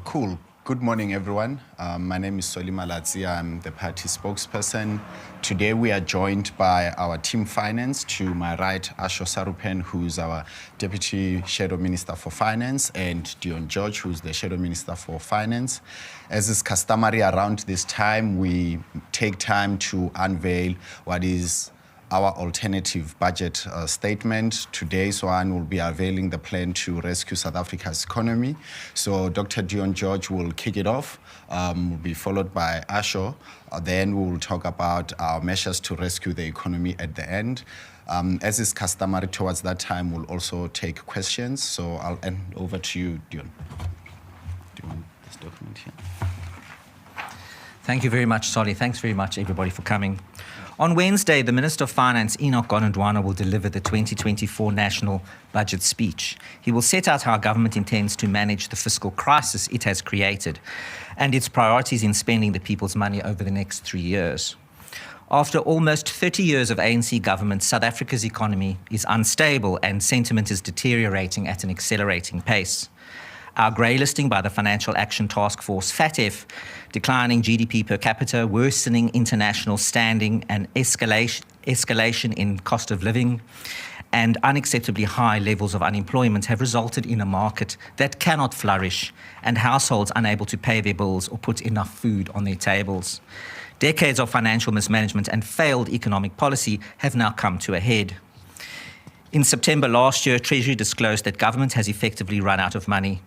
Cool. Good morning, everyone. My name is Malatsi. I'm the party spokesperson. Today we are joined by our team finance. To my right, Ashor Sarupen, who's our Deputy Shadow Minister for Finance, and Dion, who's the Shadow Minister for Finance. As is customary around this time, we take time to unveil what is our alternative budget statement. Today's one will be unveiling the plan to rescue South Africa's economy. So Dr. Dion will kick it off, will be followed by Ashor. Then we will talk about our measures to rescue the economy at the end. As is customary towards that time, we'll also take questions. So I'll hand over to you, Dion. Do you want this document here? Thank you very much, Solly. Thanks very much, everybody, for coming. On Wednesday, the Minister of Finance, Enoch Godongwana, will deliver the 2024 National Budget speech. He will set out how government intends to manage the fiscal crisis it has created and its priorities in spending the people's money over the next 3 years. After almost 30 years of ANC government, South Africa's economy is unstable and sentiment is deteriorating at an accelerating pace. Our grey listing by the Financial Action Task Force, FATF, declining GDP per capita, worsening international standing and escalation in cost of living, and unacceptably high levels of unemployment have resulted in a market that cannot flourish and households unable to pay their bills or put enough food on their tables. Decades of financial mismanagement and failed economic policy have now come to a head. In September last year, Treasury disclosed that government has effectively run out of money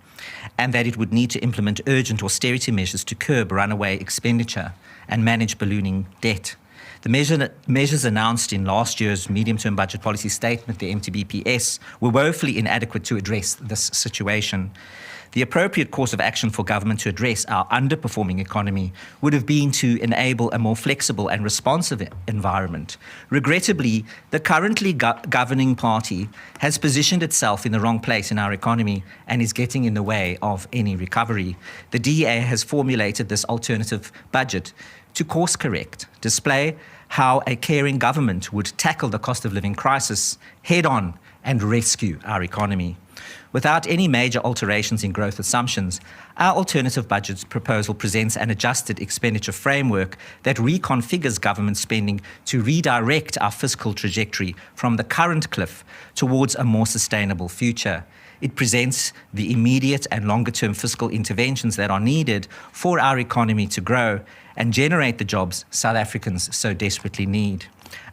and that it would need to implement urgent austerity measures to curb runaway expenditure and manage ballooning debt. The measures announced in last year's medium-term budget policy statement, the MTBPS, were woefully inadequate to address this situation. The appropriate course of action for government to address our underperforming economy would have been to enable a more flexible and responsive environment. Regrettably, the currently governing party has positioned itself in the wrong place in our economy and is getting in the way of any recovery. The DA has formulated this alternative budget to course correct, display how a caring government would tackle the cost of living crisis head on and rescue our economy. Without any major alterations in growth assumptions, our alternative budget proposal presents an adjusted expenditure framework that reconfigures government spending to redirect our fiscal trajectory from the current cliff towards a more sustainable future. It presents the immediate and longer-term fiscal interventions that are needed for our economy to grow and generate the jobs South Africans so desperately need.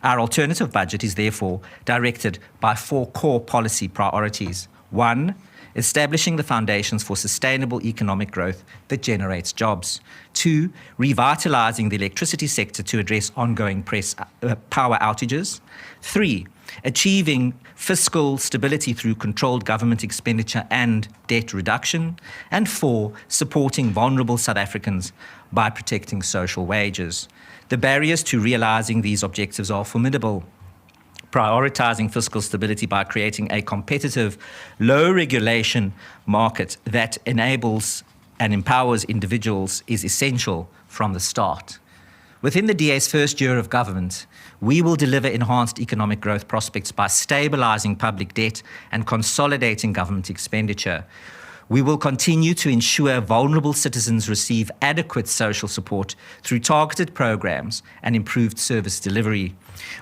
Our alternative budget is therefore directed by 4 core policy priorities. 1, establishing the foundations for sustainable economic growth that generates jobs. 2, revitalizing the electricity sector to address ongoing power outages. 3, achieving fiscal stability through controlled government expenditure and debt reduction. And 4, supporting vulnerable South Africans by protecting social wages. The barriers to realizing these objectives are formidable. Prioritizing fiscal stability by creating a competitive, low-regulation market that enables and empowers individuals is essential from the start. Within the DA's first year of government, we will deliver enhanced economic growth prospects by stabilizing public debt and consolidating government expenditure. We will continue to ensure vulnerable citizens receive adequate social support through targeted programs and improved service delivery.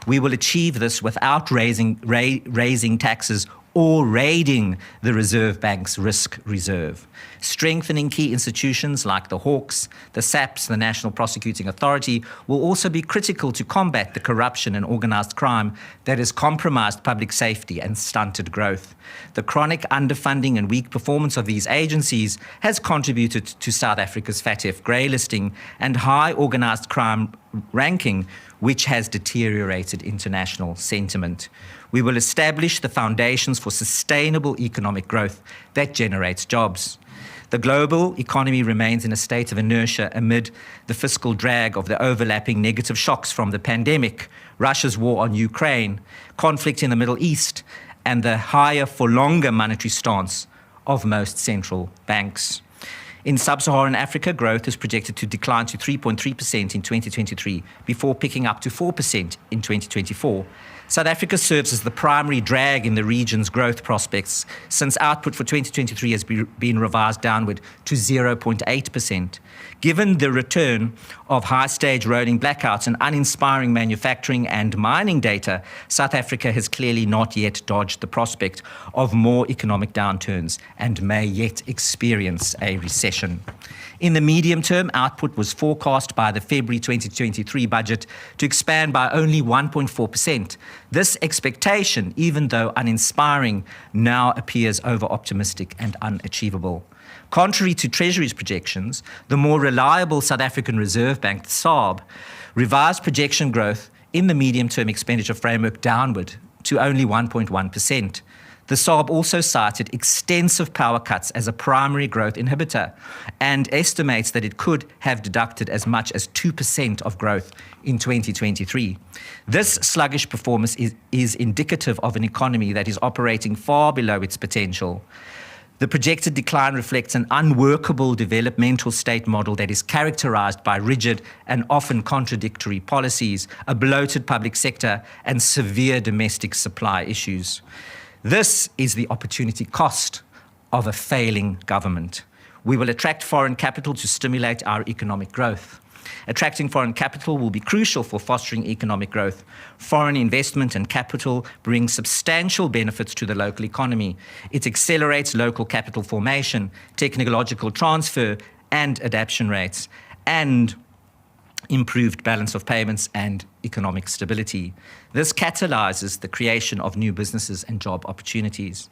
We will achieve this without raising taxes or raiding the Reserve Bank's risk reserve. Strengthening key institutions like the Hawks, the SAPS, the National Prosecuting Authority will also be critical to combat the corruption and organised crime that has compromised public safety and stunted growth. The chronic underfunding and weak performance of these agencies has contributed to South Africa's FATF grey listing and high organised crime ranking, which has deteriorated international sentiment. We will establish the foundations for sustainable economic growth that generates jobs. The global economy remains in a state of inertia amid the fiscal drag of the overlapping negative shocks from the pandemic, Russia's war on Ukraine, conflict in the Middle East, and the higher for longer monetary stance of most central banks. In sub-Saharan Africa, growth is projected to decline to 3.3% in 2023 before picking up to 4% in 2024. South Africa serves as the primary drag in the region's growth prospects, since output for 2023 has been revised downward to 0.8%. Given the return of high-stage rolling blackouts and uninspiring manufacturing and mining data, South Africa has clearly not yet dodged the prospect of more economic downturns and may yet experience a recession. In the medium term, output was forecast by the February 2023 budget to expand by only 1.4%. This expectation, even though uninspiring, now appears over-optimistic and unachievable. Contrary to Treasury's projections, the more reliable South African Reserve Bank, the SARB, revised projection growth in the medium-term expenditure framework downward to only 1.1%. The SARB also cited extensive power cuts as a primary growth inhibitor and estimates that it could have deducted as much as 2% of growth in 2023. This sluggish performance is indicative of an economy that is operating far below its potential. The projected decline reflects an unworkable developmental state model that is characterized by rigid and often contradictory policies, a bloated public sector, and severe domestic supply issues. This is the opportunity cost of a failing government. We will attract foreign capital to stimulate our economic growth. Attracting foreign capital will be crucial for fostering economic growth. Foreign investment and capital bring substantial benefits to the local economy. It accelerates local capital formation, technological transfer, and adaptation rates, and improved balance of payments and economic stability. This catalyzes the creation of new businesses and job opportunities.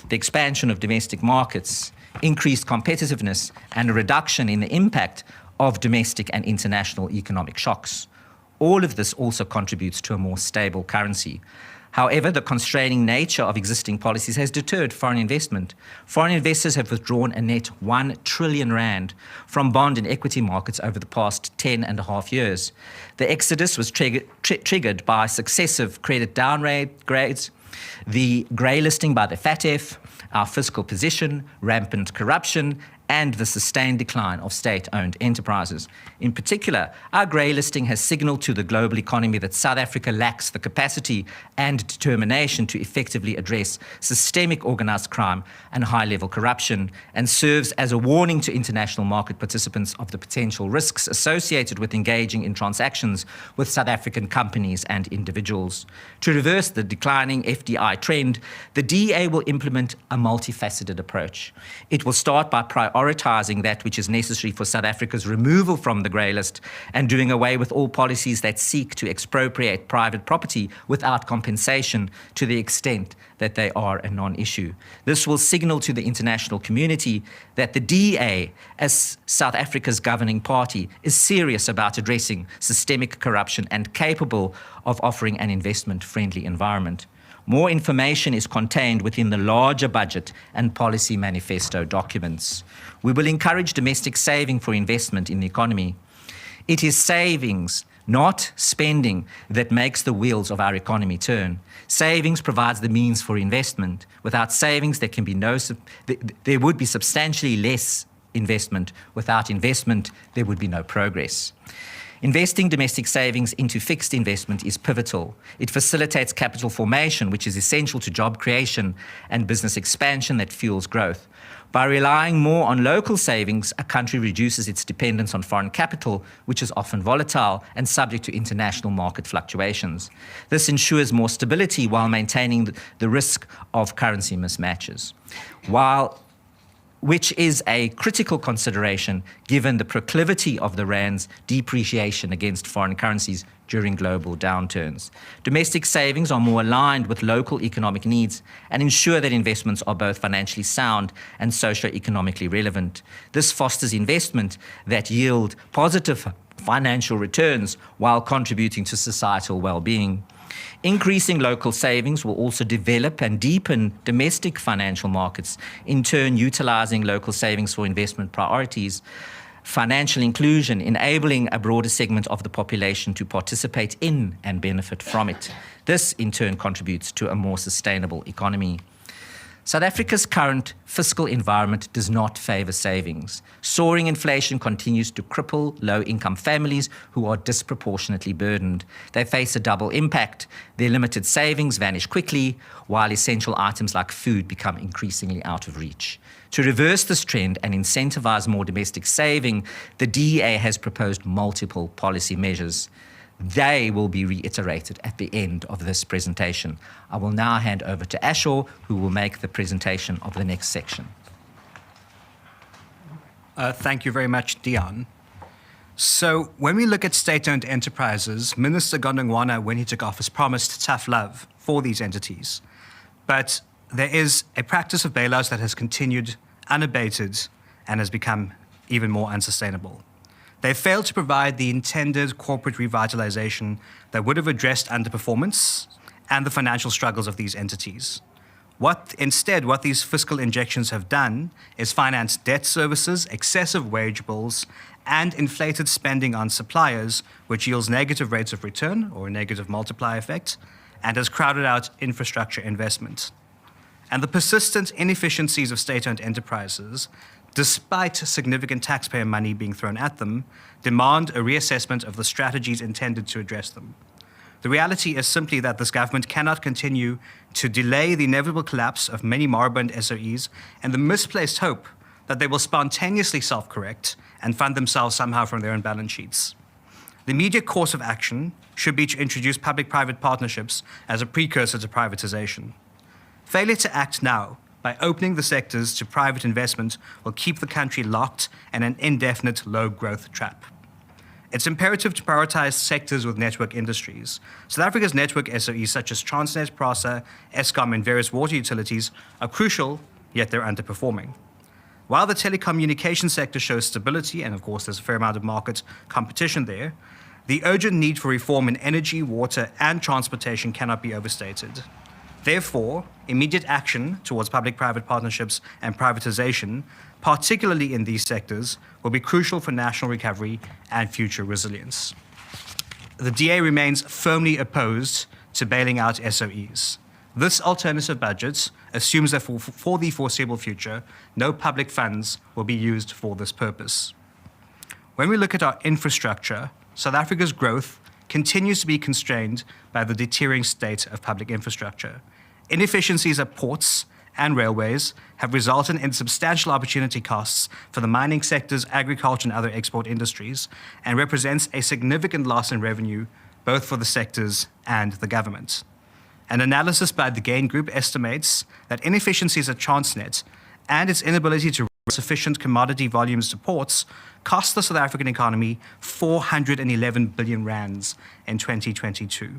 The expansion of domestic markets, increased competitiveness, and a reduction in the impact of domestic and international economic shocks. All of this also contributes to a more stable currency. However, the constraining nature of existing policies has deterred foreign investment. Foreign investors have withdrawn a net 1 trillion rand from bond and equity markets over the past 10 and a half years. The exodus was triggered by successive credit downgrades, the grey listing by the FATF, our fiscal position, rampant corruption, and the sustained decline of state-owned enterprises. In particular, our grey listing has signalled to the global economy that South Africa lacks the capacity and determination to effectively address systemic organised crime and high-level corruption, and serves as a warning to international market participants of the potential risks associated with engaging in transactions with South African companies and individuals. To reverse the declining FDI trend, the DA will implement a multifaceted approach. It will start by prioritizing that which is necessary for South Africa's removal from the grey list and doing away with all policies that seek to expropriate private property without compensation to the extent that they are a non-issue. This will signal to the international community that the DA, as South Africa's governing party, is serious about addressing systemic corruption and capable of offering an investment-friendly environment. More information is contained within the larger budget and policy manifesto documents. We will encourage domestic saving for investment in the economy. It is savings, not spending, that makes the wheels of our economy turn. Savings provides the means for investment. Without savings, there would be substantially less investment. Without investment, there would be no progress. Investing domestic savings into fixed investment is pivotal. It facilitates capital formation, which is essential to job creation and business expansion that fuels growth. By relying more on local savings, a country reduces its dependence on foreign capital, which is often volatile and subject to international market fluctuations. This ensures more stability while maintaining the risk of currency mismatches, which is a critical consideration given the proclivity of the rand's depreciation against foreign currencies during global downturns. Domestic savings are more aligned with local economic needs and ensure that investments are both financially sound and socio-economically relevant. This fosters investment that yield positive financial returns while contributing to societal well-being. Increasing local savings will also develop and deepen domestic financial markets, in turn utilizing local savings for investment priorities, financial inclusion, enabling a broader segment of the population to participate in and benefit from it. This, in turn, contributes to a more sustainable economy. South Africa's current fiscal environment does not favour savings. Soaring inflation continues to cripple low-income families who are disproportionately burdened. They face a double impact. Their limited savings vanish quickly, while essential items like food become increasingly out of reach. To reverse this trend and incentivise more domestic saving, the DEA has proposed multiple policy measures. They will be reiterated at the end of this presentation. I will now hand over to Ashor, who will make the presentation of the next section. Thank you very much, Dion. So when we look at state-owned enterprises, Minister Gondongwana, when he took office, promised tough love for these entities. But there is a practice of bailouts that has continued unabated and has become even more unsustainable. They failed to provide the intended corporate revitalization that would have addressed underperformance and the financial struggles of these entities. What these fiscal injections have done is finance debt services, excessive wage bills, and inflated spending on suppliers, which yields negative rates of return or a negative multiplier effect, and has crowded out infrastructure investment. And the persistent inefficiencies of state-owned enterprises, despite significant taxpayer money being thrown at them, demand a reassessment of the strategies intended to address them. The reality is simply that this government cannot continue to delay the inevitable collapse of many moribund SOEs and the misplaced hope that they will spontaneously self-correct and fund themselves somehow from their own balance sheets. The immediate course of action should be to introduce public-private partnerships as a precursor to privatization. Failure to act now by opening the sectors to private investment will keep the country locked in an indefinite low-growth trap. It's imperative to prioritize sectors with network industries. South Africa's network SOEs such as Transnet, PRASA, Eskom, and various water utilities are crucial, yet they're underperforming. While the telecommunications sector shows stability, and of course there's a fair amount of market competition there, the urgent need for reform in energy, water, and transportation cannot be overstated. Therefore, immediate action towards public-private partnerships and privatization, particularly in these sectors, will be crucial for national recovery and future resilience. The DA remains firmly opposed to bailing out SOEs. This alternative budget assumes that for the foreseeable future, no public funds will be used for this purpose. When we look at our infrastructure, South Africa's growth continues to be constrained by the deteriorating state of public infrastructure. Inefficiencies at ports and railways have resulted in substantial opportunity costs for the mining sectors, agriculture, and other export industries, and represents a significant loss in revenue both for the sectors and the government. An analysis by the Gain Group estimates that inefficiencies at Transnet and its inability to raise sufficient commodity volumes to ports cost the South African economy 411 billion rands in 2022.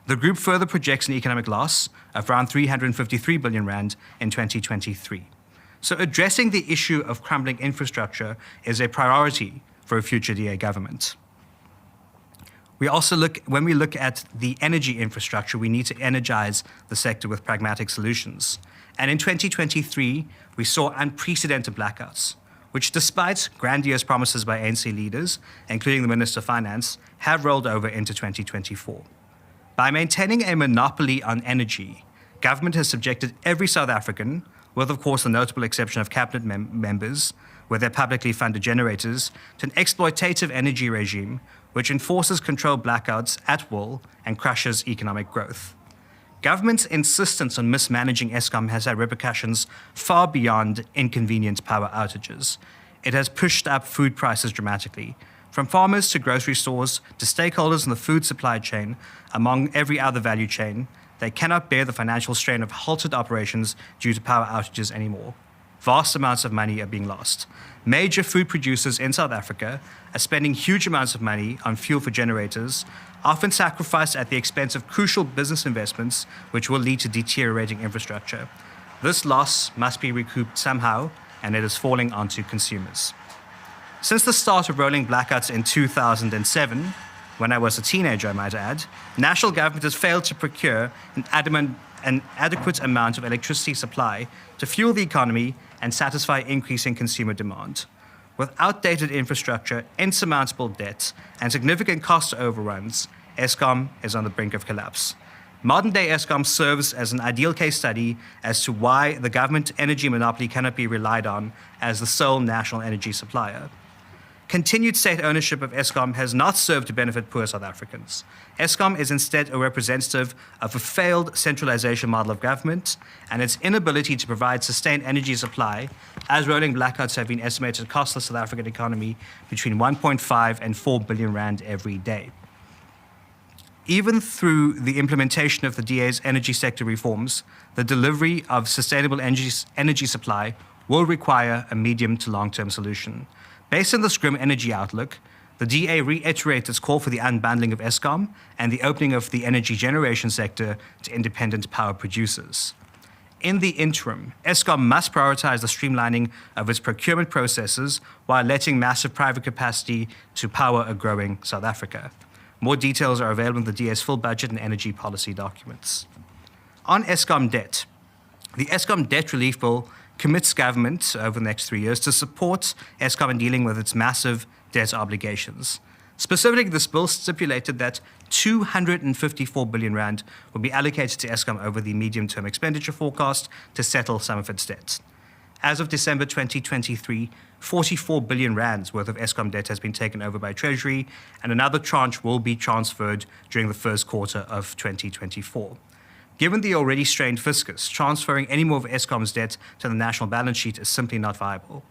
The group further projects an economic loss of around 353 billion rand in 2023. So addressing the issue of crumbling infrastructure is a priority for a future DA government. When we look at the energy infrastructure, we need to energize the sector with pragmatic solutions. And in 2023, we saw unprecedented blackouts, which despite grandiose promises by ANC leaders, including the Minister of Finance, have rolled over into 2024. By maintaining a monopoly on energy, government has subjected every South African, with of course the notable exception of cabinet members, with their publicly funded generators, to an exploitative energy regime which enforces controlled blackouts at will and crushes economic growth. Government's insistence on mismanaging Eskom has had repercussions far beyond inconvenient power outages. It has pushed up food prices dramatically, from farmers to grocery stores to stakeholders in the food supply chain, among every other value chain. They cannot bear the financial strain of halted operations due to power outages anymore. Vast amounts of money are being lost. Major food producers in South Africa are spending huge amounts of money on fuel for generators, often sacrificed at the expense of crucial business investments, which will lead to deteriorating infrastructure. This loss must be recouped somehow, and it is falling onto consumers. Since the start of rolling blackouts in 2007, when I was a teenager, I might add, national government has failed to procure an adequate amount of electricity supply to fuel the economy and satisfy increasing consumer demand. With outdated infrastructure, insurmountable debt, and significant cost overruns, Eskom is on the brink of collapse. Modern-day Eskom serves as an ideal case study as to why the government energy monopoly cannot be relied on as the sole national energy supplier. Continued state ownership of Eskom has not served to benefit poor South Africans. Eskom is instead a representative of a failed centralization model of government and its inability to provide sustained energy supply, as rolling blackouts have been estimated to cost the South African economy between 1.5 and 4 billion rand every day. Even through the implementation of the DA's energy sector reforms, the delivery of sustainable energy supply will require a medium to long-term solution. Based on this grim energy outlook, the DA reiterates its call for the unbundling of Eskom and the opening of the energy generation sector to independent power producers. In the interim, Eskom must prioritize the streamlining of its procurement processes while letting massive private capacity to power a growing South Africa. More details are available in the DA's full budget and energy policy documents. On Eskom debt, the Eskom Debt Relief Bill commits government over the next 3 years to support Eskom in dealing with its massive debt obligations. Specifically, this bill stipulated that 254 billion rand will be allocated to Eskom over the medium-term expenditure forecast to settle some of its debts. As of December 2023, 44 billion rands worth of Eskom debt has been taken over by Treasury, and another tranche will be transferred during the first quarter of 2024. Given the already strained fiscus, transferring any more of Eskom's debt to the national balance sheet is simply not viable.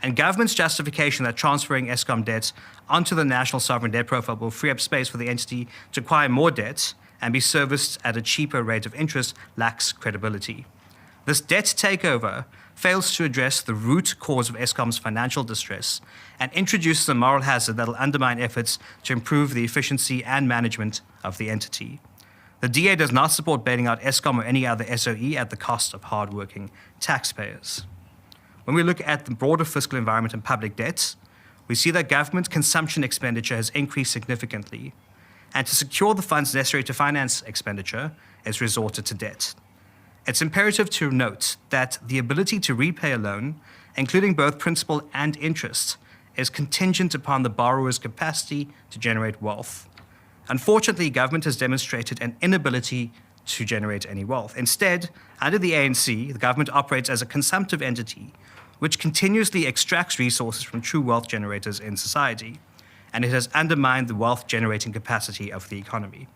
And government's justification that transferring Eskom debt onto the national sovereign debt profile will free up space for the entity to acquire more debt and be serviced at a cheaper rate of interest lacks credibility. This debt takeover fails to address the root cause of Eskom's financial distress and introduces a moral hazard that will undermine efforts to improve the efficiency and management of the entity. The DA does not support bailing out Eskom or any other SOE at the cost of hard-working taxpayers. When we look at the broader fiscal environment and public debts, we see that government consumption expenditure has increased significantly, and to secure the funds necessary to finance expenditure is resorted to debt. It's imperative to note that the ability to repay a loan, including both principal and interest, is contingent upon the borrower's capacity to generate wealth. Unfortunately, government has demonstrated an inability to generate any wealth. Instead, under the ANC, the government operates as a consumptive entity, which continuously extracts resources from true wealth generators in society, and it has undermined the wealth-generating capacity of the economy.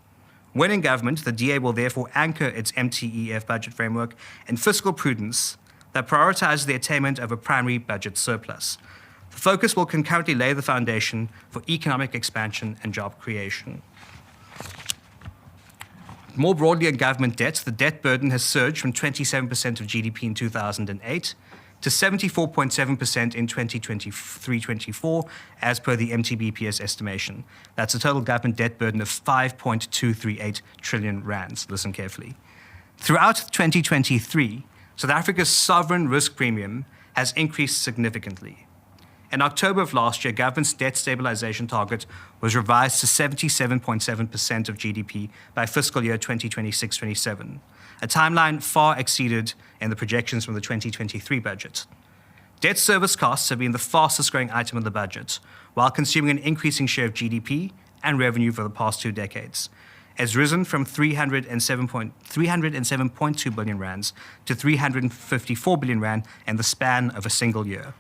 When in government, the DA will therefore anchor its MTEF budget framework in fiscal prudence that prioritizes the attainment of a primary budget surplus. The focus will concurrently lay the foundation for economic expansion and job creation. More broadly on government debt, the debt burden has surged from 27% of GDP in 2008 to 74.7% in 2023-24, as per the MTBPS estimation. That's a total government debt burden of 5.238 trillion rands. Listen carefully. Throughout 2023, South Africa's sovereign risk premium has increased significantly. In October of last year, government's debt stabilization target was revised to 77.7% of GDP by fiscal year 2026-27, a timeline far exceeded in the projections from the 2023 budget. Debt service costs have been the fastest growing item of the budget, while consuming an increasing share of GDP and revenue for the past 2 decades. Has risen from 307.2 billion rands to 354 billion rand in the span of a single year.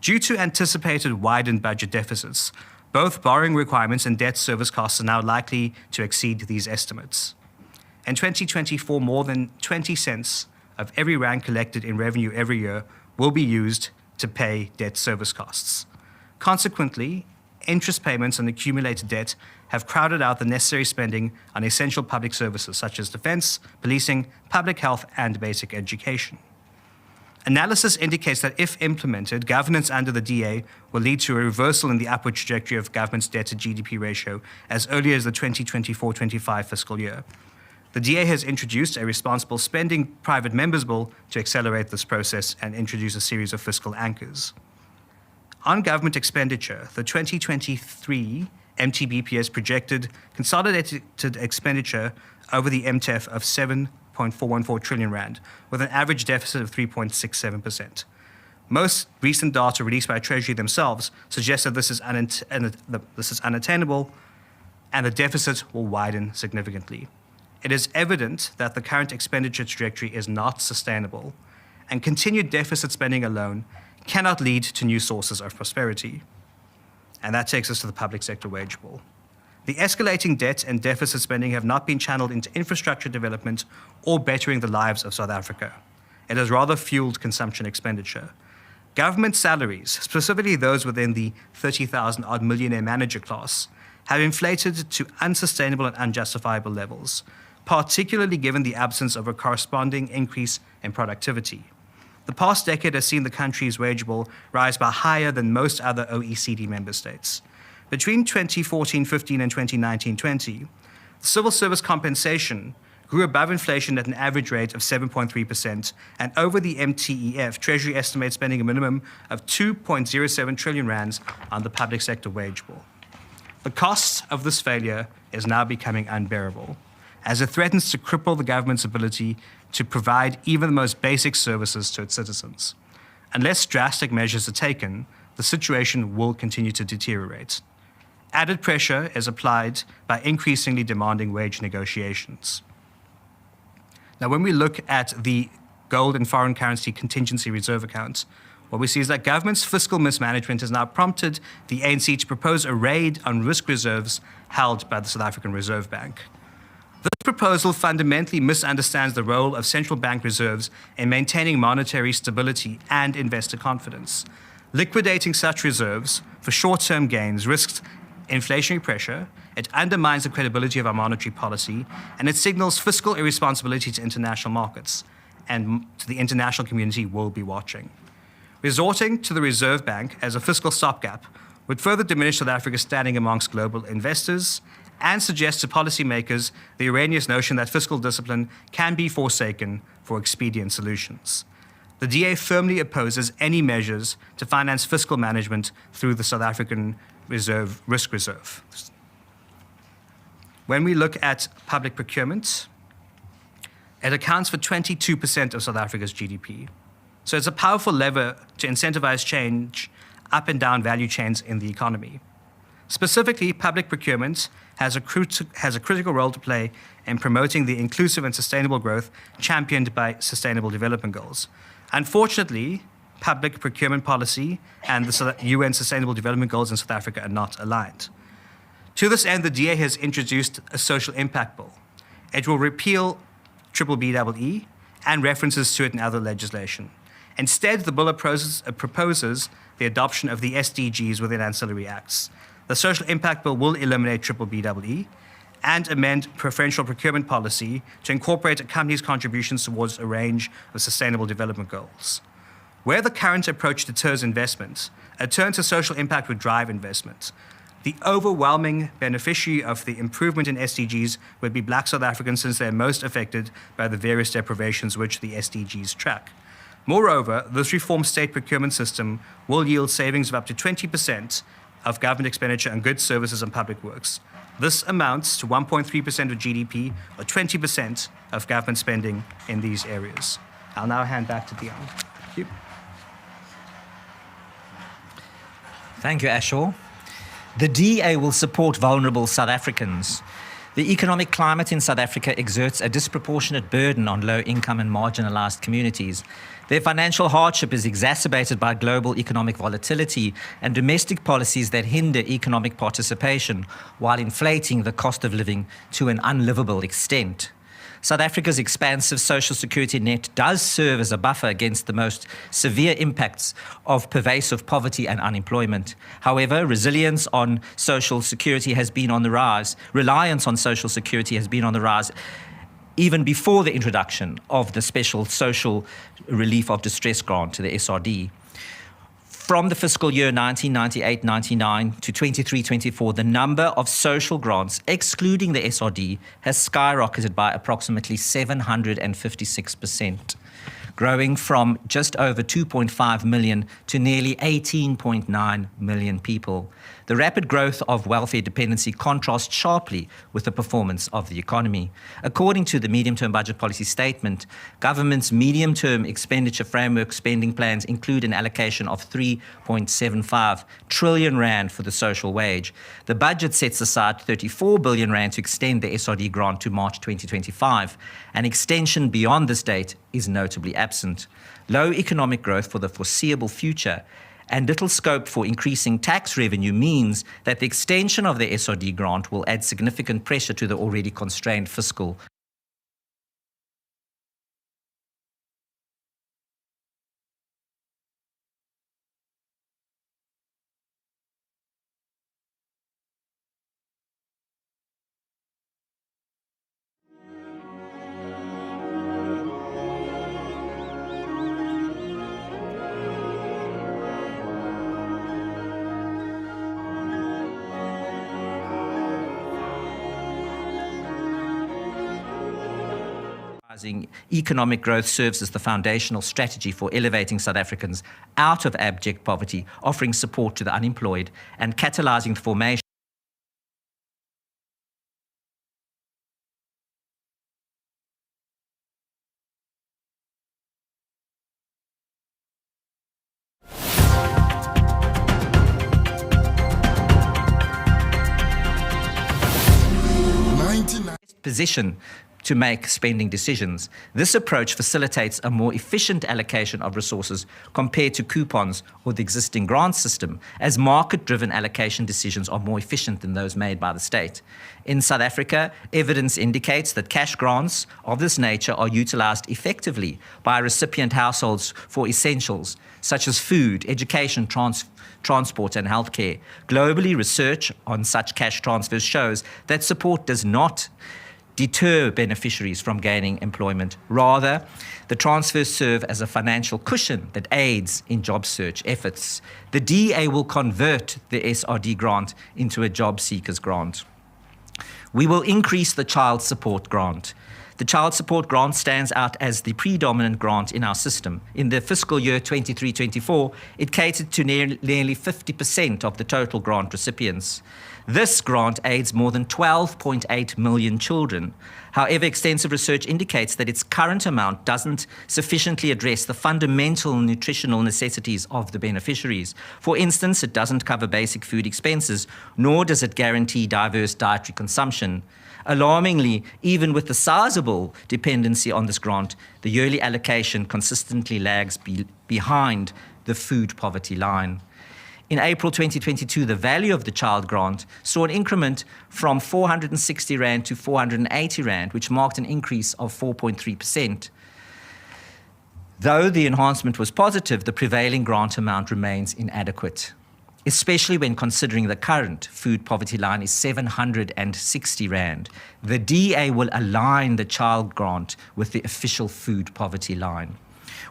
Due to anticipated widened budget deficits, both borrowing requirements and debt service costs are now likely to exceed these estimates. In 2024, more than 20 cents of every rand collected in revenue every year will be used to pay debt service costs. Consequently, interest payments on accumulated debt have crowded out the necessary spending on essential public services such as defense, policing, public health, and basic education. Analysis indicates that if implemented, governance under the DA will lead to a reversal in the upward trajectory of government's debt to GDP ratio as early as the 2024-25 fiscal year. The DA has introduced a responsible spending private members bill to accelerate this process and introduce a series of fiscal anchors. On government expenditure, the 2023 MTBPS projected consolidated expenditure over the MTEF of 7.414 trillion rand, with an average deficit of 3.67%. Most recent data released by Treasury themselves suggest that this is unattainable and the deficit will widen significantly. it is evident that the current expenditure trajectory is not sustainable, and continued deficit spending alone cannot lead to new sources of prosperity. And that takes us to the public sector wage bill. The escalating debt and deficit spending have not been channeled into infrastructure development or bettering the lives of South Africa. It has rather fueled consumption expenditure. Government salaries, specifically those within the 30,000 odd millionaire manager class, have inflated to unsustainable and unjustifiable levels, particularly given the absence of a corresponding increase in productivity. The past decade has seen the country's wage bill rise by higher than most other OECD member states. Between 2014-15 and 2019-20, civil service compensation grew above inflation at an average rate of 7.3%, and over the MTEF, Treasury estimates spending a minimum of 2.07 trillion rands on the public sector wage bill. The cost of this failure is now becoming unbearable, as it threatens to cripple the government's ability to provide even the most basic services to its citizens. Unless drastic measures are taken, the situation will continue to deteriorate. Added pressure is applied by increasingly demanding wage negotiations. Now, when we look at the gold and foreign currency contingency reserve account, what we see is that government's fiscal mismanagement has now prompted the ANC to propose a raid on risk reserves held by the South African Reserve Bank. This proposal fundamentally misunderstands the role of central bank reserves in maintaining monetary stability and investor confidence. Liquidating such reserves for short-term gains risks inflationary pressure, it undermines the credibility of our monetary policy, and it signals fiscal irresponsibility to international markets, and the international community will be watching. Resorting to the Reserve Bank as a fiscal stopgap would further diminish South Africa's standing amongst global investors and suggest to policymakers the erroneous notion that fiscal discipline can be forsaken for expedient solutions. The DA firmly opposes any measures to finance fiscal management through the South African risk reserve. When we look at public procurement, it accounts for 22% of South Africa's GDP. So it's a powerful lever to incentivize change up and down value chains in the economy. Specifically, public procurement has a critical role to play in promoting the inclusive and sustainable growth championed by Sustainable Development Goals. Unfortunately, public procurement policy and the UN Sustainable Development Goals in South Africa are not aligned. To this end, the DA has introduced a social impact bill. It will repeal BBBEE and references to it in other legislation. Instead, the bill proposes the adoption of the SDGs within ancillary acts. The social impact bill will eliminate BBBEE and amend preferential procurement policy to incorporate a company's contributions towards a range of sustainable development goals. Where the current approach deters investment, a turn to social impact would drive investment. The overwhelming beneficiary of the improvement in SDGs would be Black South Africans, since they're most affected by the various deprivations which the SDGs track. Moreover, this reformed state procurement system will yield savings of up to 20% of government expenditure on goods, services, and public works. This amounts to 1.3% of GDP, or 20% of government spending in these areas. I'll now hand back to Dion. Thank you. Thank you, Ashor. The DA will support vulnerable South Africans. The economic climate in South Africa exerts a disproportionate burden on low-income and marginalized communities. Their financial hardship is exacerbated by global economic volatility and domestic policies that hinder economic participation while inflating the cost of living to an unlivable extent. South Africa's expansive social security net does serve as a buffer against the most severe impacts of pervasive poverty and unemployment. However, reliance on social security has been on the rise even before the introduction of the Special Social Relief of Distress Grant to the SRD. From the fiscal year 1998-99 to 23-24, the number of social grants, excluding the SRD, has skyrocketed by approximately 756%. growing from just over 2.5 million to nearly 18.9 million people. The rapid growth of welfare dependency contrasts sharply with the performance of the economy. According to the medium-term budget policy statement, government's medium-term expenditure framework spending plans include an allocation of 3.75 trillion rand for the social wage. The budget sets aside 34 billion rand to extend the SRD grant to March 2025. An extension beyond this date is notably absent. Low economic growth for the foreseeable future and little scope for increasing tax revenue means that the extension of the SRD grant will add significant pressure to the already constrained fiscal. Economic growth serves as the foundational strategy for elevating South Africans out of abject poverty, offering support to the unemployed, and catalyzing the formation position to make spending decisions. This approach facilitates a more efficient allocation of resources compared to coupons or the existing grant system, as market-driven allocation decisions are more efficient than those made by the state. In South Africa, evidence indicates that cash grants of this nature are utilized effectively by recipient households for essentials such as food, education, transport and healthcare. Globally, research on such cash transfers shows that support does not deter beneficiaries from gaining employment. Rather, the transfers serve as a financial cushion that aids in job search efforts. The DA will convert the SRD grant into a job seekers grant. We will increase the child support grant. The child support grant stands out as the predominant grant in our system. In the fiscal year 23-24, it catered to nearly 50% of the total grant recipients. This grant aids more than 12.8 million children. However, extensive research indicates that its current amount doesn't sufficiently address the fundamental nutritional necessities of the beneficiaries. For instance, it doesn't cover basic food expenses, nor does it guarantee diverse dietary consumption. Alarmingly, even with the sizable dependency on this grant, the yearly allocation consistently lags behind the food poverty line. In April 2022, the value of the child grant saw an increment from 460 Rand to 480 Rand, which marked an increase of 4.3%. Though the enhancement was positive, the prevailing grant amount remains inadequate, especially when considering the current food poverty line is 760 Rand. The DA will align the child grant with the official food poverty line.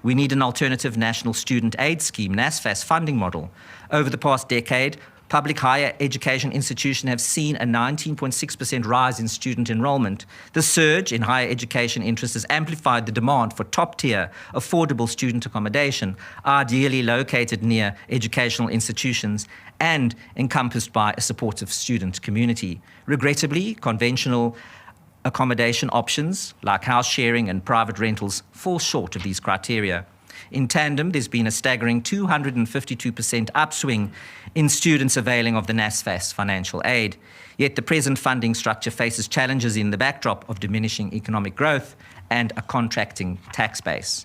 We need an alternative national student aid scheme, NSFAS funding model. Over the past decade, public higher education institutions have seen a 19.6% rise in student enrollment. The surge in higher education interest has amplified the demand for top-tier, affordable student accommodation, ideally located near educational institutions and encompassed by a supportive student community. Regrettably, conventional accommodation options like house sharing and private rentals fall short of these criteria. In tandem, there's been a staggering 252% upswing in students availing of the NSFAS financial aid. Yet the present funding structure faces challenges in the backdrop of diminishing economic growth and a contracting tax base.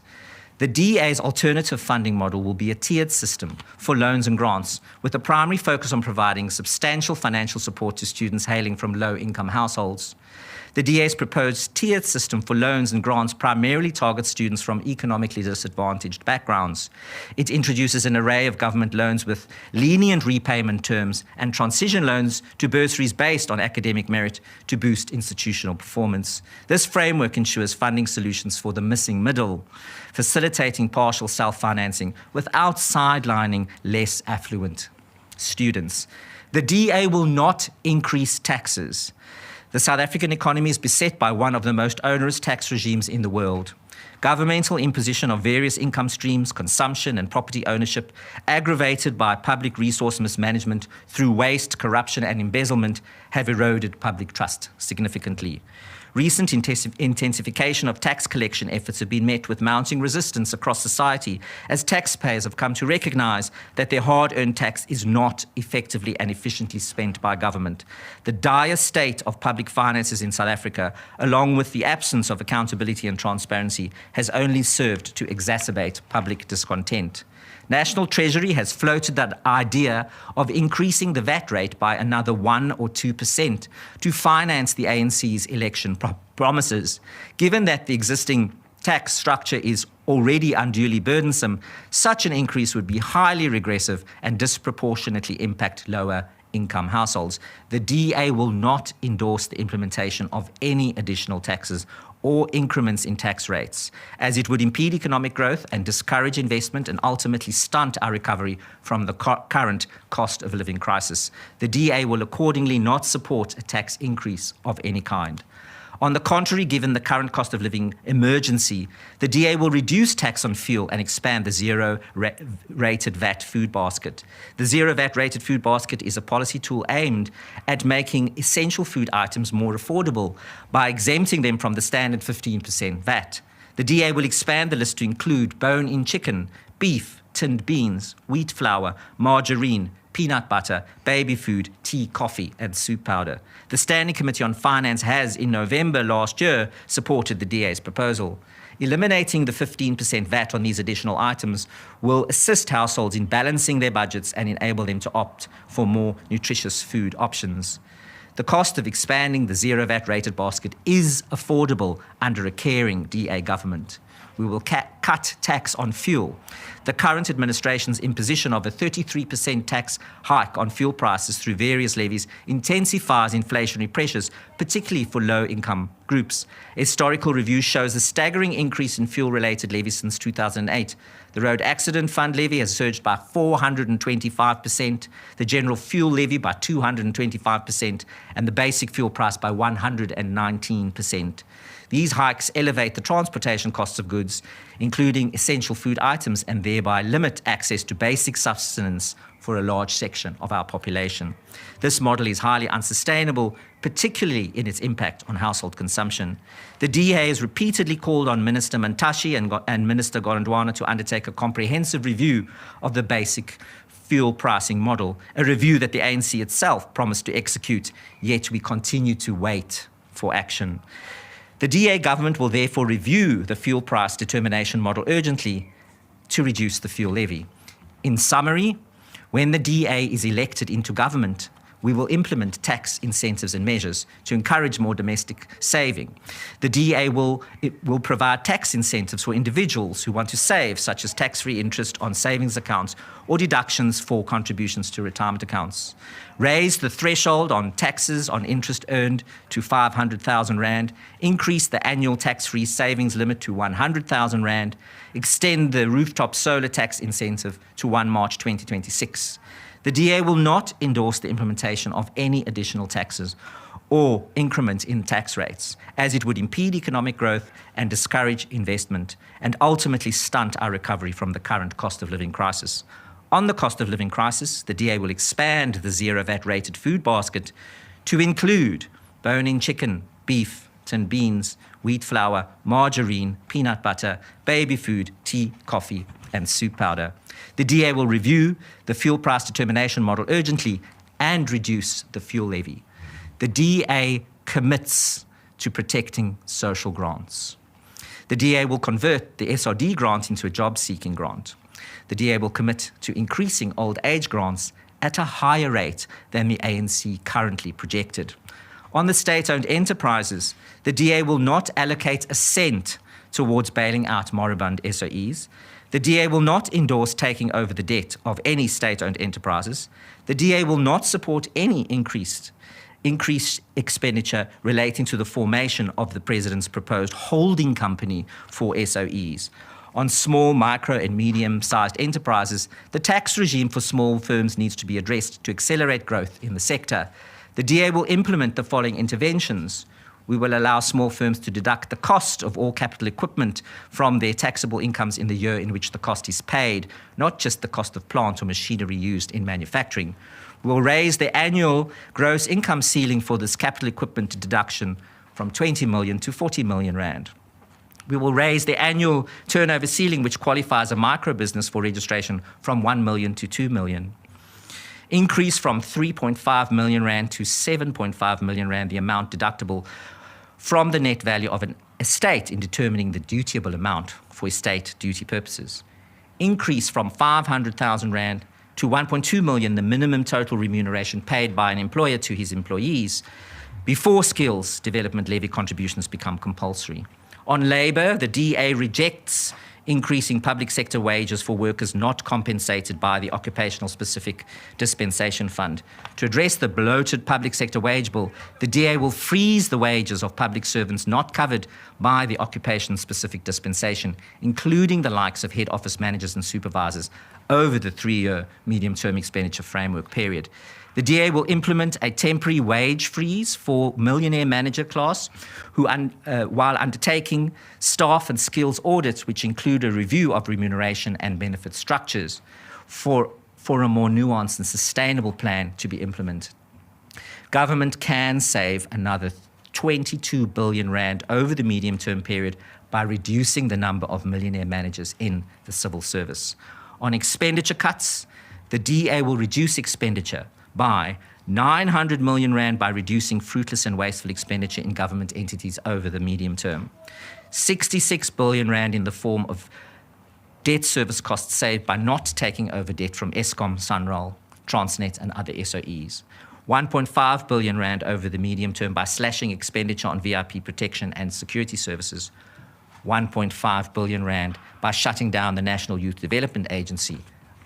The DA's alternative funding model will be a tiered system for loans and grants, with a primary focus on providing substantial financial support to students hailing from low-income households. The DA's proposed tiered system for loans and grants primarily targets students from economically disadvantaged backgrounds. It introduces an array of government loans with lenient repayment terms and transition loans to bursaries based on academic merit to boost institutional performance. This framework ensures funding solutions for the missing middle, facilitating partial self-financing without sidelining less affluent students. The DA will not increase taxes. The South African economy is beset by one of the most onerous tax regimes in the world. governmental imposition of various income streams, consumption and property ownership, aggravated by public resource mismanagement through waste, corruption and embezzlement, have eroded public trust significantly. Recent intensification of tax collection efforts have been met with mounting resistance across society as taxpayers have come to recognise that their hard-earned tax is not effectively and efficiently spent by government. The dire state of public finances in South Africa, along with the absence of accountability and transparency, has only served to exacerbate public discontent. National Treasury has floated that idea of increasing the VAT rate by another 1 or 2% to finance the ANC's election promises. Given that the existing tax structure is already unduly burdensome, such an increase would be highly regressive and disproportionately impact lower income households. The DA will not endorse the implementation of any additional taxes or increments in tax rates, as it would impede economic growth and discourage investment and ultimately stunt our recovery from the current cost of living crisis. The DA will accordingly not support a tax increase of any kind. On the contrary, given the current cost of living emergency, the DA will reduce tax on fuel and expand the zero-rated VAT food basket. The zero-VAT rated food basket is a policy tool aimed at making essential food items more affordable by exempting them from the standard 15% VAT. The DA will expand the list to include bone-in chicken, beef, tinned beans, wheat flour, margarine, peanut butter, baby food, tea, coffee, and soup powder. The Standing Committee on Finance has, in November last year, supported the DA's proposal. Eliminating the 15% VAT on these additional items will assist households in balancing their budgets and enable them to opt for more nutritious food options. The cost of expanding the zero VAT rated basket is affordable under a caring DA government. We will cut tax on fuel. The current administration's imposition of a 33% tax hike on fuel prices through various levies intensifies inflationary pressures, particularly for low-income groups. Historical review shows a staggering increase in fuel-related levies since 2008. The Road Accident Fund levy has surged by 425%, the General Fuel Levy by 225%, and the basic fuel price by 119%. These hikes elevate the transportation costs of goods, including essential food items, and thereby limit access to basic sustenance for a large section of our population. This model is highly unsustainable, particularly in its impact on household consumption. The DA has repeatedly called on Minister Mantashe and Minister Gondwana to undertake a comprehensive review of the basic fuel pricing model, a review that the ANC itself promised to execute, yet we continue to wait for action. The DA government will therefore review the fuel price determination model urgently to reduce the fuel levy. In summary, when the DA is elected into government, we will implement tax incentives and measures to encourage more domestic saving. The DA will provide tax incentives for individuals who want to save, such as tax-free interest on savings accounts or deductions for contributions to retirement accounts. Raise the threshold on taxes on interest earned to 500,000 Rand, increase the annual tax-free savings limit to 100,000 Rand, extend the rooftop solar tax incentive to 1 March 2026. The DA will not endorse the implementation of any additional taxes or increment in tax rates, as it would impede economic growth and discourage investment and ultimately stunt our recovery from the current cost of living crisis. On the cost of living crisis, the DA will expand the zero VAT rated food basket to include bone-in chicken, beef, tinned beans, wheat flour, margarine, peanut butter, baby food, tea, coffee, and soup powder. The DA will review the fuel price determination model urgently and reduce the fuel levy. The DA commits to protecting social grants. The DA will convert the SRD grant into a job-seeking grant. The DA will commit to increasing old age grants at a higher rate than the ANC currently projected. On the state-owned enterprises, the DA will not allocate a cent towards bailing out moribund SOEs. The DA will not endorse taking over the debt of any state-owned enterprises. The DA will not support any increased expenditure relating to the formation of the President's proposed holding company for SOEs. On small, micro, and medium-sized enterprises, the tax regime for small firms needs to be addressed to accelerate growth in the sector. The DA will implement the following interventions. We will allow small firms to deduct the cost of all capital equipment from their taxable incomes in the year in which the cost is paid, not just the cost of plant or machinery used in manufacturing. We will raise the annual gross income ceiling for this capital equipment deduction from 20 million to 40 million rand. We will raise the annual turnover ceiling which qualifies a micro business for registration from 1 million to 2 million. Increase from 3.5 million rand to 7.5 million rand the amount deductible from the net value of an estate in determining the dutiable amount for estate duty purposes. Increase from 500,000 rand to 1.2 million the minimum total remuneration paid by an employer to his employees before skills development levy contributions become compulsory. On labour, the DA rejects increasing public sector wages for workers not compensated by the Occupational Specific Dispensation Fund. To address the bloated public sector wage bill, the DA will freeze the wages of public servants not covered by the Occupation Specific Dispensation, including the likes of head office managers and supervisors, over the 3-year medium-term expenditure framework period. The DA will implement a temporary wage freeze for millionaire manager class who, while undertaking staff and skills audits, which include a review of remuneration and benefit structures for a more nuanced and sustainable plan to be implemented. Government can save another 22 billion rand over the medium-term period by reducing the number of millionaire managers in the civil service. On expenditure cuts, the DA will reduce expenditure by 900 million rand by reducing fruitless and wasteful expenditure in government entities over the medium term. 66 billion rand in the form of debt service costs saved by not taking over debt from Eskom, Sunroll, Transnet and other SOEs. 1.5 billion rand over the medium term by slashing expenditure on VIP protection and security services. 1.5 billion rand by shutting down the National Youth Development Agency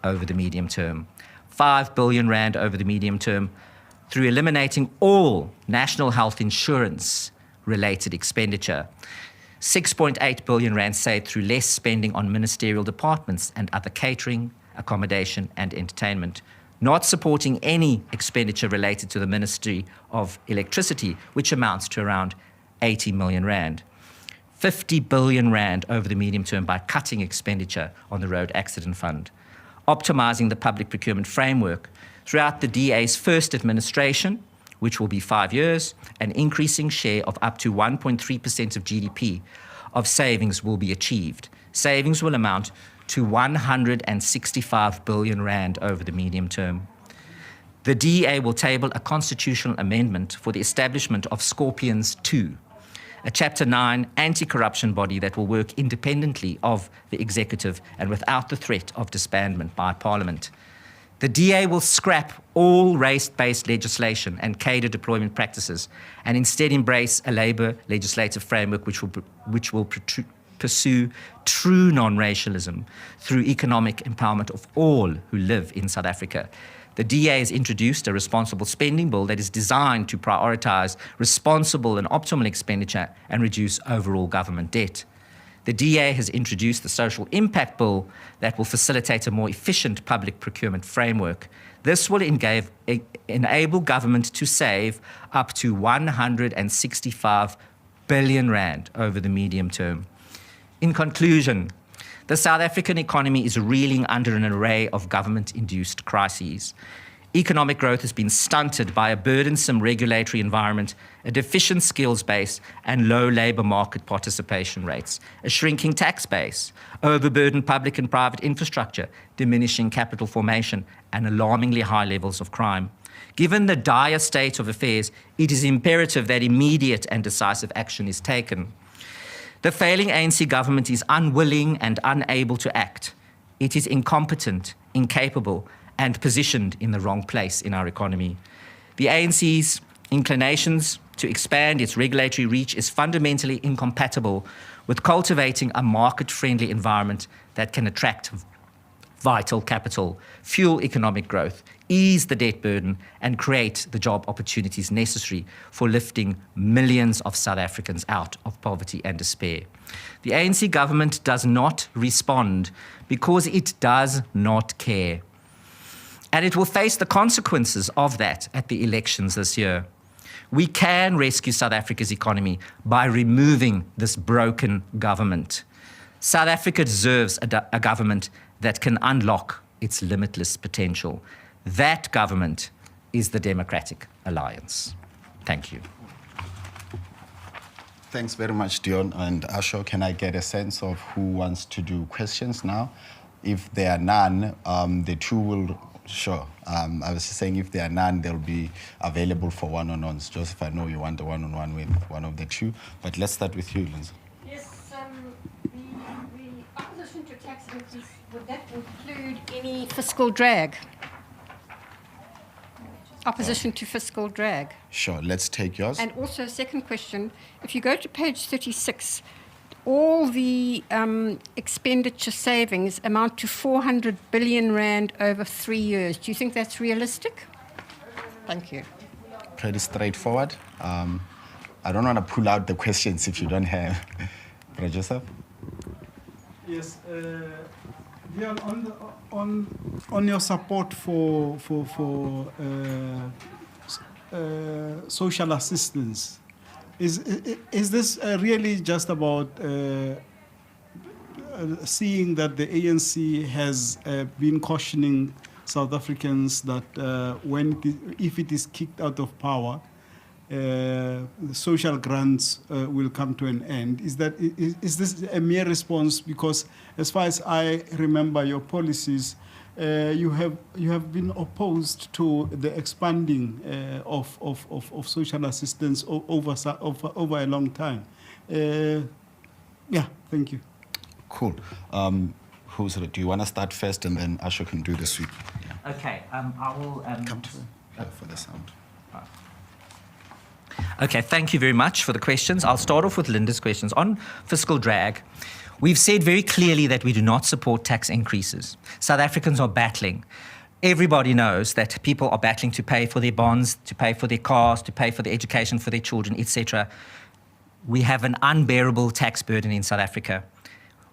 over the medium term. 5 billion rand over the medium term through eliminating all national health insurance related expenditure. 6.8 billion rand saved through less spending on ministerial departments and other catering, accommodation and entertainment. Not supporting any expenditure related to the Ministry of Electricity, which amounts to around 80 million rand. 50 billion rand over the medium term by cutting expenditure on the Road Accident Fund. Optimizing the public procurement framework throughout the DA's first administration, which will be 5 years, an increasing share of up to 1.3% of GDP of savings will be achieved. Savings will amount to 165 billion rand over the medium term. The DA will table a constitutional amendment for the establishment of Scorpions 2, a Chapter 9 anti-corruption body that will work independently of the executive and without the threat of disbandment by Parliament. The DA will scrap all race-based legislation and cadre deployment practices and instead embrace a labour legislative framework which will pursue true non-racialism through economic empowerment of all who live in South Africa. The DA has introduced a responsible spending bill that is designed to prioritise responsible and optimal expenditure and reduce overall government debt. The DA has introduced the social impact bill that will facilitate a more efficient public procurement framework. This will enable government to save up to 165 billion rand over the medium term. In conclusion, the South African economy is reeling under an array of government-induced crises. Economic growth has been stunted by a burdensome regulatory environment, a deficient skills base, and low labour market participation rates, a shrinking tax base, overburdened public and private infrastructure, diminishing capital formation, and alarmingly high levels of crime. Given the dire state of affairs, it is imperative that immediate and decisive action is taken. The failing ANC government is unwilling and unable to act. It is incompetent, incapable, and positioned in the wrong place in our economy. The ANC's inclinations to expand its regulatory reach is fundamentally incompatible with cultivating a market-friendly environment that can attract vital capital, fuel economic growth, ease the debt burden, and create the job opportunities necessary for lifting millions of South Africans out of poverty and despair. The ANC government does not respond because it does not care. And it will face the consequences of that at the elections this year. We can rescue South Africa's economy by removing this broken government. South Africa deserves a government that can unlock its limitless potential. That government is the Democratic Alliance. Thank you. Thanks very much, Dion and Ashor. Can I get a sense of who wants to do questions now? If there are none, the two will, sure. I was just saying if there are none, they'll be available for one-on-ones. Joseph, I know you want a one-on-one with one of the two, but let's start with you, Lindsay. Yes, the opposition to tax increase, would that include any fiscal drag? Opposition to fiscal drag. Sure, let's take yours. And also, second question, if you go to page 36, all the expenditure savings amount to 400 billion rand over 3 years. Do you think that's realistic? Thank you. Pretty straightforward. I don't want to pull out the questions if you don't have. Brother Joseph? Yes, Dion, on your support for social assistance, is this really just about seeing that the ANC has been cautioning South Africans that if it is kicked out of power, social grants will come to an end? Is this a mere response? Because as far as I remember your policies, you have been opposed to the expanding of social assistance over a long time. Yeah, thank you. Cool. Who's it? Do you want to start first and then Ashor can do the sweep? Yeah. Okay, I will... Come to for the sound. Okay, thank you very much for the questions. I'll start off with Linda's questions. On fiscal drag, we've said very clearly that we do not support tax increases. South Africans are battling. Everybody knows that people are battling to pay for their bonds, to pay for their cars, to pay for the education for their children, etc. We have an unbearable tax burden in South Africa.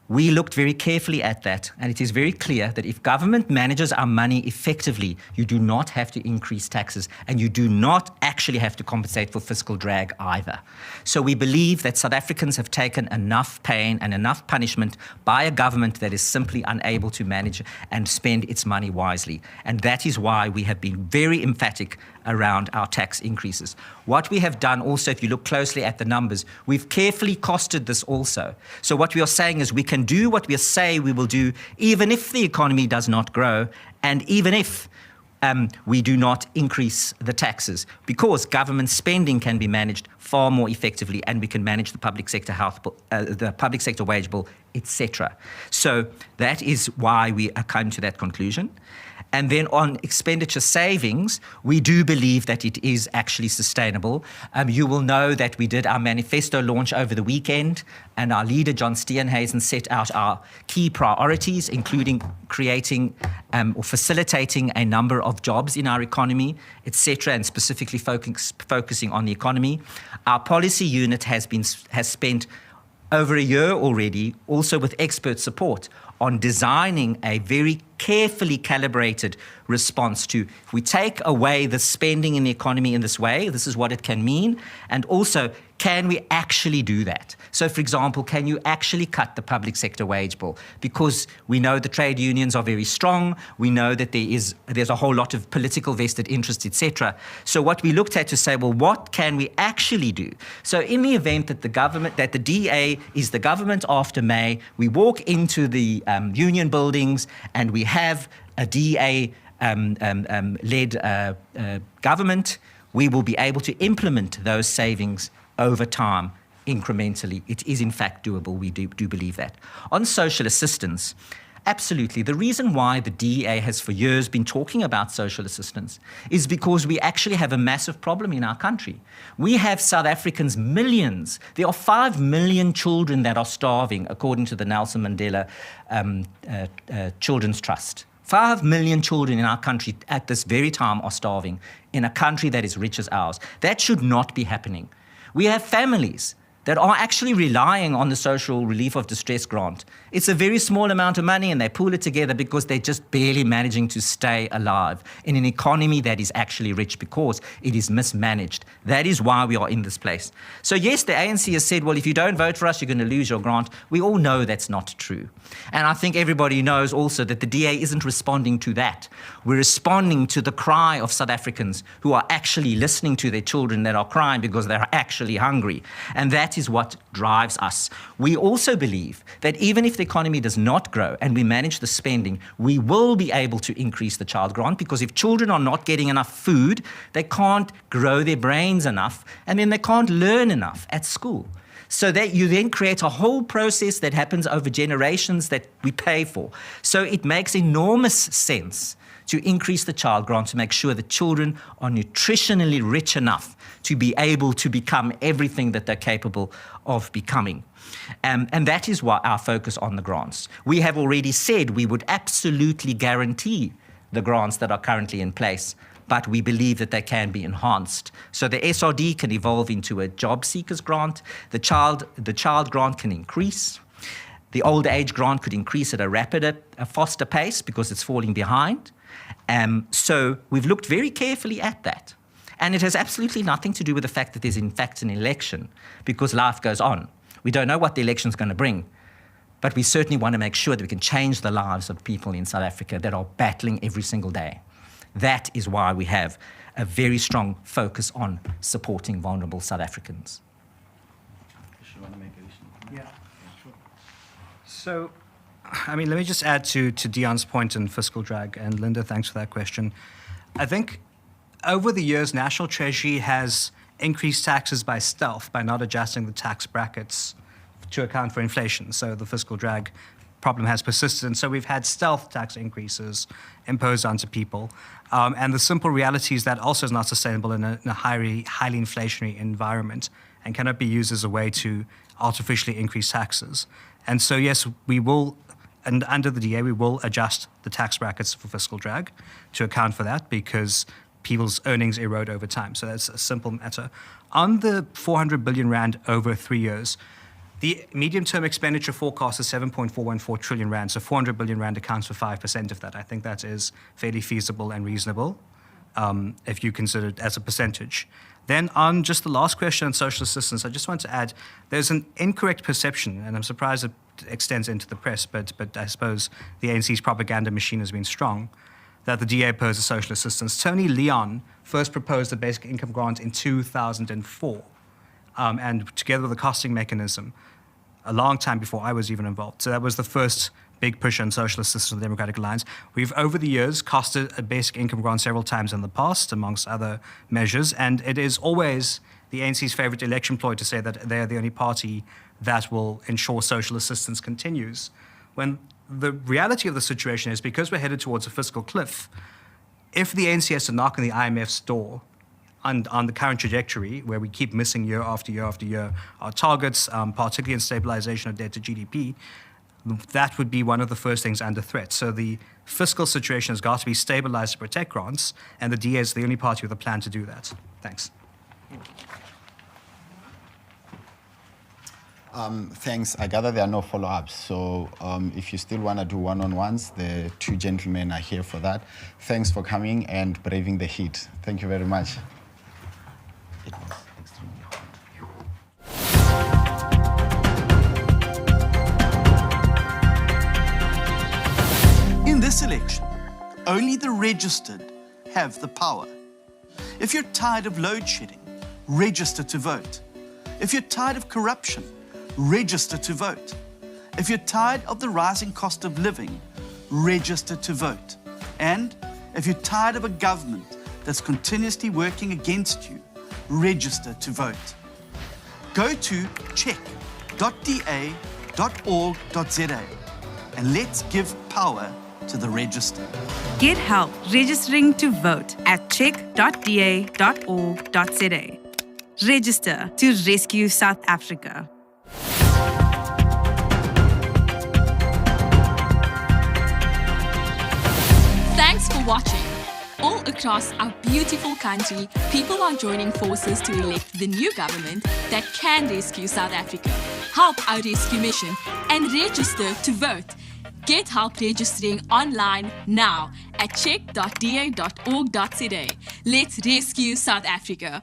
We looked very carefully at that, and it is very clear that if government manages our money effectively, you do not have to increase taxes, and you do not actually have to compensate for fiscal drag either. So we believe that South Africans have taken enough pain and enough punishment by a government that is simply unable to manage and spend its money wisely. And that is why we have been very emphatic around our tax increases. What we have done also, if you look closely at the numbers, we've carefully costed this also. So what we are saying is we can do what we say we will do, even if the economy does not grow, and even if we do not increase the taxes, because government spending can be managed far more effectively, and we can manage the public sector health bill, the public sector wage bill, etc. So that is why we are coming to that conclusion. And then on expenditure savings, we do believe that it is actually sustainable. You will know that we did our manifesto launch over the weekend, and our leader, John Steenhuisen, set out our key priorities, including creating or facilitating a number of jobs in our economy, etc., and specifically focusing on the economy. Our policy unit has spent over a year already, also with expert support, on designing a very carefully calibrated response to, if we take away the spending in the economy in this way, this is what it can mean, and also, can we actually do that? So, for example, can you actually cut the public sector wage bill? Because we know the trade unions are very strong, we know that there's a whole lot of political vested interests, etc. So what we looked at to say, well, what can we actually do? So in the event that the DA is the government after May, we walk into the union buildings and we have a DA led government, we will be able to implement those savings over time, incrementally. It is in fact doable. We do believe that. On social assistance, absolutely. The reason why the DEA has for years been talking about social assistance is because we actually have a massive problem in our country. We have South Africans, millions. There are 5 million children that are starving, according to the Nelson Mandela Children's Trust. 5 million children in our country at this very time are starving in a country that is rich as ours. That should not be happening. We have families that are actually relying on the social relief of distress grant. It's a very small amount of money and they pool it together because they're just barely managing to stay alive in an economy that is actually rich because it is mismanaged. That is why we are in this place. So yes, the ANC has said, well, if you don't vote for us, you're going to lose your grant. We all know that's not true. And I think everybody knows also that the DA isn't responding to that. We're responding to the cry of South Africans who are actually listening to their children that are crying because they're actually hungry. And that is what drives us. We also believe that even if the economy does not grow and we manage the spending, we will be able to increase the child grant, because if children are not getting enough food, they can't grow their brains enough, and then they can't learn enough at school. So that you then create a whole process that happens over generations that we pay for. So it makes enormous sense to increase the child grant to make sure that children are nutritionally rich enough to be able to become everything that they're capable of becoming. And that is why our focus on the grants. We have already said we would absolutely guarantee the grants that are currently in place, but we believe that they can be enhanced. So the SRD can evolve into a job seekers grant. The child grant can increase. The old age grant could increase at a faster pace because it's falling behind. So we've looked very carefully at that. And it has absolutely nothing to do with the fact that there's in fact an election, because life goes on. We don't know what the election's going to bring, but we certainly want to make sure that we can change the lives of people in South Africa that are battling every single day. That is why we have a very strong focus on supporting vulnerable South Africans. Yeah. So, I mean, let me just add to Dion's point in fiscal drag, and Linda, thanks for that question. I think over the years, National Treasury has increased taxes by stealth by not adjusting the tax brackets to account for inflation. So the fiscal drag problem has persisted, and so we've had stealth tax increases imposed onto people. And the simple reality is that also is not sustainable in a highly inflationary environment and cannot be used as a way to artificially increase taxes. And so, yes, we will, and under the DA, we will adjust the tax brackets for fiscal drag to account for that, because people's earnings erode over time. So that's a simple matter. On the 400 billion rand over 3 years, the medium-term expenditure forecast is 7.414 trillion rand, so 400 billion rand accounts for 5% of that. I think that is fairly feasible and reasonable if you consider it as a percentage. Then on just the last question on social assistance, I just want to add, there's an incorrect perception, and I'm surprised it extends into the press, but I suppose the ANC's propaganda machine has been strong, that the DA opposes social assistance. Tony Leon first proposed the basic income grant in 2004, and together with the costing mechanism, a long time before I was even involved. So that was the first big push on social assistance of the Democratic Alliance. We've, over the years, costed a basic income grant several times in the past, amongst other measures, and it is always the ANC's favorite election ploy to say that they are the only party that will ensure social assistance continues, when the reality of the situation is, because we're headed towards a fiscal cliff, if the ANC has to knock on the IMF's door on the current trajectory, where we keep missing year after year after year our targets, particularly in stabilization of debt to GDP, that would be one of the first things under threat. So the fiscal situation has got to be stabilized to protect grants, and the DA is the only party with a plan to do that. Thanks. Thanks. I gather there are no follow-ups. So if you still want to do one-on-ones, the two gentlemen are here for that. Thanks for coming and braving the heat. Thank you very much. It was extremely hot. In this election, only the registered have the power. If you're tired of load shedding, register to vote. If you're tired of corruption, register to vote. If you're tired of the rising cost of living, register to vote. And if you're tired of a government that's continuously working against you, register to vote. Go to check.da.org.za and let's give power to the register. Get help registering to vote at check.da.org.za. Register to rescue South Africa. Thanks for watching. All across our beautiful country, people are joining forces to elect the new government that can rescue South Africa. Help our rescue mission and register to vote. Get help registering online now at check.da.org.za. Let's rescue South Africa.